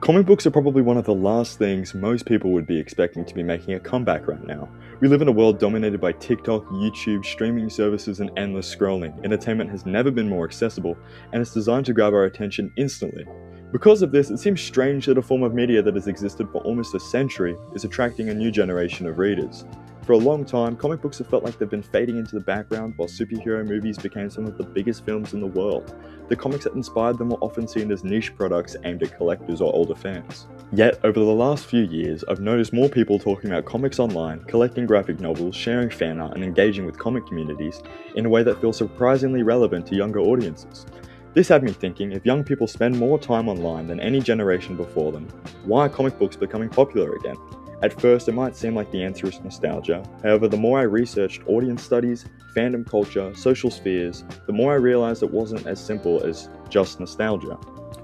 Comic books are probably one of the last things most people would be expecting to be making a comeback right now. We live in a world dominated by TikTok, YouTube, streaming services, and endless scrolling. Entertainment has never been more accessible, and it's designed to grab our attention instantly. Because of this, it seems strange that a form of media that has existed for almost a century is attracting a new generation of readers. For a long time, comic books have felt like they've been fading into the background while superhero movies became some of the biggest films in the world. The comics that inspired them were often seen as niche products aimed at collectors or older fans. Yet, over the last few years, I've noticed more people talking about comics online, collecting graphic novels, sharing fan art, and engaging with comic communities in a way that feels surprisingly relevant to younger audiences. This had me thinking, if young people spend more time online than any generation before them, why are comic books becoming popular again? At first, it might seem like the answer is nostalgia. However, the more I researched audience studies, fandom culture, social spheres, the more I realized it wasn't as simple as just nostalgia.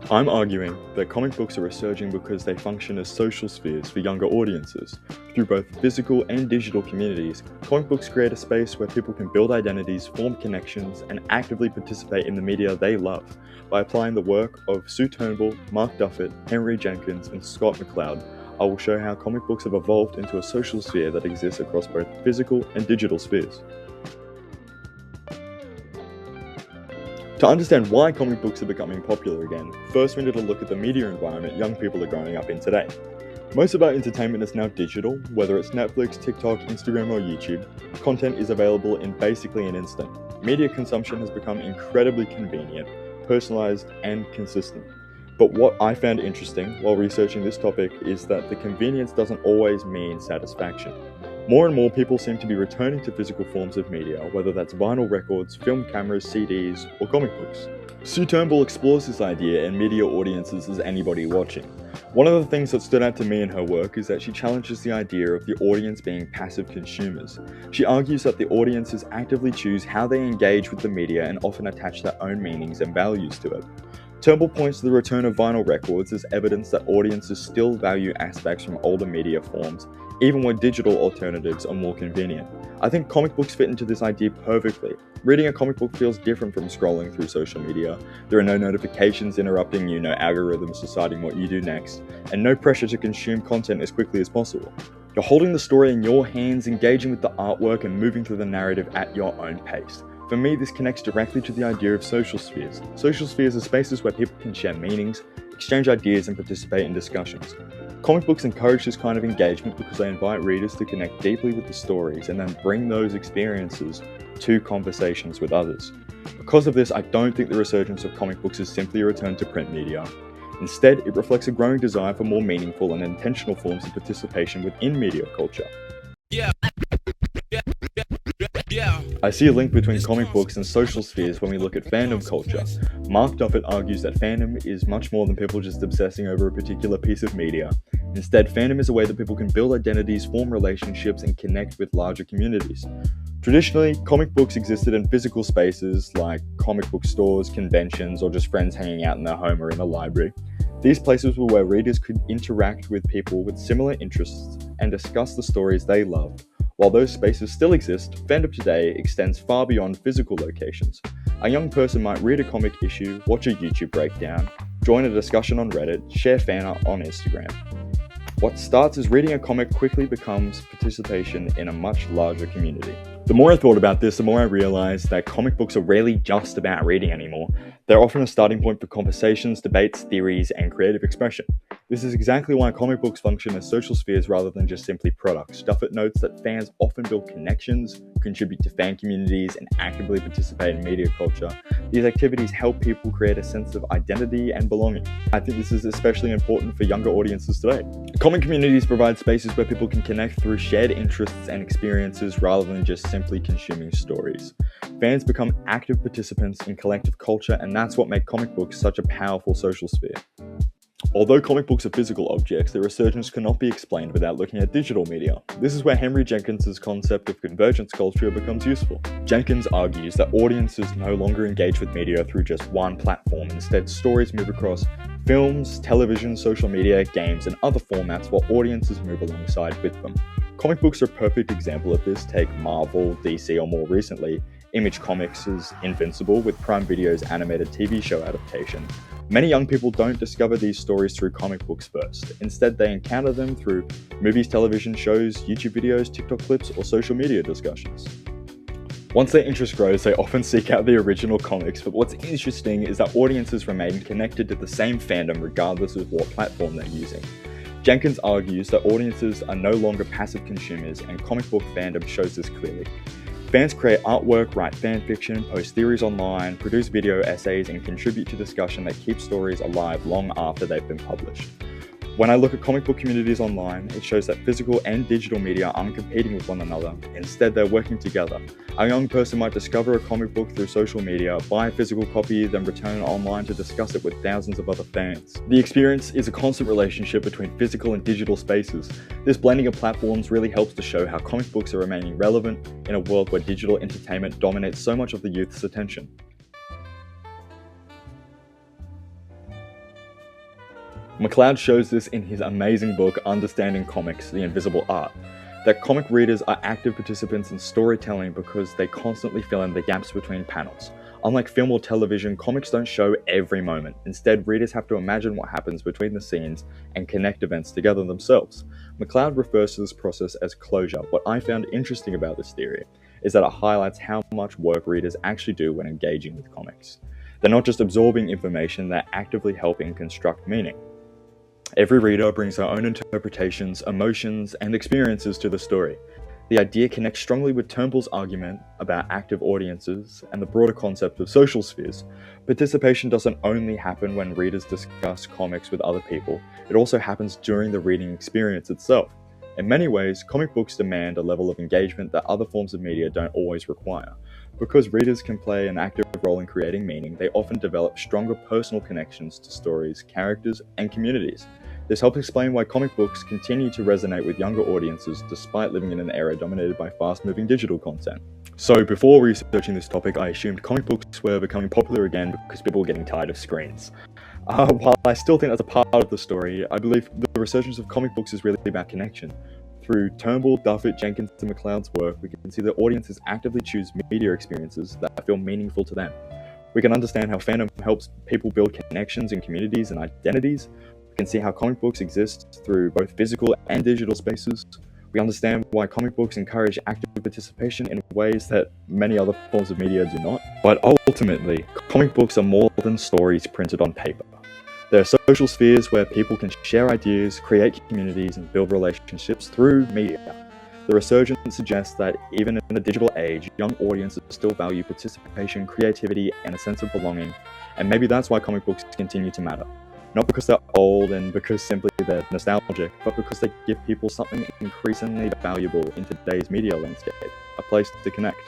I'm arguing that comic books are resurging because they function as social spheres for younger audiences. Through both physical and digital communities, comic books create a space where people can build identities, form connections, and actively participate in the media they love. By applying the work of Sue Turnbull, Mark Duffett, Henry Jenkins, and Scott McCloud, I will show how comic books have evolved into a social sphere that exists across both physical and digital spheres. To understand why comic books are becoming popular again, first we need to look at the media environment young people are growing up in today. Most of our entertainment is now digital, whether it's Netflix, TikTok, Instagram, or YouTube. Content is available in basically an instant. Media consumption has become incredibly convenient, personalized, and consistent. But what I found interesting while researching this topic is that the convenience doesn't always mean satisfaction. More and more people seem to be returning to physical forms of media, whether that's vinyl records, film cameras, CDs, or comic books. Sue Turnbull explores this idea in media audiences as anybody watching. One of the things that stood out to me in her work is that she challenges the idea of the audience being passive consumers. She argues that the audiences actively choose how they engage with the media and often attach their own meanings and values to it. Turnbull points to the return of vinyl records as evidence that audiences still value aspects from older media forms, even when digital alternatives are more convenient. I think comic books fit into this idea perfectly. Reading a comic book feels different from scrolling through social media. There are no notifications interrupting you, no algorithms deciding what you do next, and no pressure to consume content as quickly as possible. You're holding the story in your hands, engaging with the artwork, and moving through the narrative at your own pace. For me, this connects directly to the idea of social spheres. Social spheres are spaces where people can share meanings, exchange ideas, and participate in discussions. Comic books encourage this kind of engagement because they invite readers to connect deeply with the stories and then bring those experiences to conversations with others. Because of this, I don't think the resurgence of comic books is simply a return to print media. Instead, it reflects a growing desire for more meaningful and intentional forms of participation within media culture. I see a link between comic books and social spheres when we look at fandom culture. Mark Duffett argues that fandom is much more than people just obsessing over a particular piece of media. Instead, fandom is a way that people can build identities, form relationships, and connect with larger communities. Traditionally, comic books existed in physical spaces like comic book stores, conventions, or just friends hanging out in their home or in a library. These places were where readers could interact with people with similar interests and discuss the stories they loved. While those spaces still exist, fandom today extends far beyond physical locations. A young person might read a comic issue, watch a YouTube breakdown, join a discussion on Reddit, share fan art on Instagram. What starts as reading a comic quickly becomes participation in a much larger community. The more I thought about this, the more I realized that comic books are rarely just about reading anymore. They're often a starting point for conversations, debates, theories, and creative expression. This is exactly why comic books function as social spheres rather than just simply products. Duffett notes that fans often build connections, contribute to fan communities, and actively participate in media culture. These activities help people create a sense of identity and belonging. I think this is especially important for younger audiences today. Comic communities provide spaces where people can connect through shared interests and experiences rather than just simply consuming stories. Fans become active participants in collective culture, and that's what makes comic books such a powerful social sphere. Although comic books are physical objects, their resurgence cannot be explained without looking at digital media. This is where Henry Jenkins' concept of convergence culture becomes useful. Jenkins argues that audiences no longer engage with media through just one platform. Instead, stories move across films, television, social media, games, and other formats while audiences move alongside with them. Comic books are a perfect example of this. Take Marvel, DC, or more recently, Image Comics' Invincible with Prime Video's animated TV show adaptation. Many young people don't discover these stories through comic books first. Instead, they encounter them through movies, television shows, YouTube videos, TikTok clips, or social media discussions. Once their interest grows, they often seek out the original comics, but what's interesting is that audiences remain connected to the same fandom regardless of what platform they're using. Jenkins argues that audiences are no longer passive consumers, and comic book fandom shows this clearly. Fans create artwork, write fanfiction, post theories online, produce video essays, and contribute to discussion that keeps stories alive long after they've been published. When I look at comic book communities online, it shows that physical and digital media aren't competing with one another. Instead, they're working together. A young person might discover a comic book through social media, buy a physical copy, then return online to discuss it with thousands of other fans. The experience is a constant relationship between physical and digital spaces. This blending of platforms really helps to show how comic books are remaining relevant in a world where digital entertainment dominates so much of the youth's attention. McLeod shows this in his amazing book, Understanding Comics: The Invisible Art, that comic readers are active participants in storytelling because they constantly fill in the gaps between panels. Unlike film or television, comics don't show every moment. Instead, readers have to imagine what happens between the scenes and connect events together themselves. McLeod refers to this process as closure. What I found interesting about this theory is that it highlights how much work readers actually do when engaging with comics. They're not just absorbing information, they're actively helping construct meaning. Every reader brings their own interpretations, emotions, and experiences to the story. The idea connects strongly with Turnbull's argument about active audiences and the broader concept of social spheres. Participation doesn't only happen when readers discuss comics with other people, it also happens during the reading experience itself. In many ways, comic books demand a level of engagement that other forms of media don't always require. Because readers can play an active role in creating meaning, they often develop stronger personal connections to stories, characters, and communities. This helps explain why comic books continue to resonate with younger audiences despite living in an era dominated by fast-moving digital content. So before researching this topic, I assumed comic books were becoming popular again because people were getting tired of screens. While I still think that's a part of the story, I believe the resurgence of comic books is really about connection. Through Turnbull, Duffett, Jenkins, and McLeod's work, we can see that audiences actively choose media experiences that feel meaningful to them. We can understand how fandom helps people build connections in communities and identities. We can see how comic books exist through both physical and digital spaces. We understand why comic books encourage active participation in ways that many other forms of media do not. But ultimately, comic books are more than stories printed on paper. They're social spheres where people can share ideas, create communities, and build relationships through media. The resurgence suggests that even in a digital age, young audiences still value participation, creativity, and a sense of belonging, and maybe that's why comic books continue to matter. Not because they're old and because simply they're nostalgic, but because they give people something increasingly valuable in today's media landscape, a place to connect.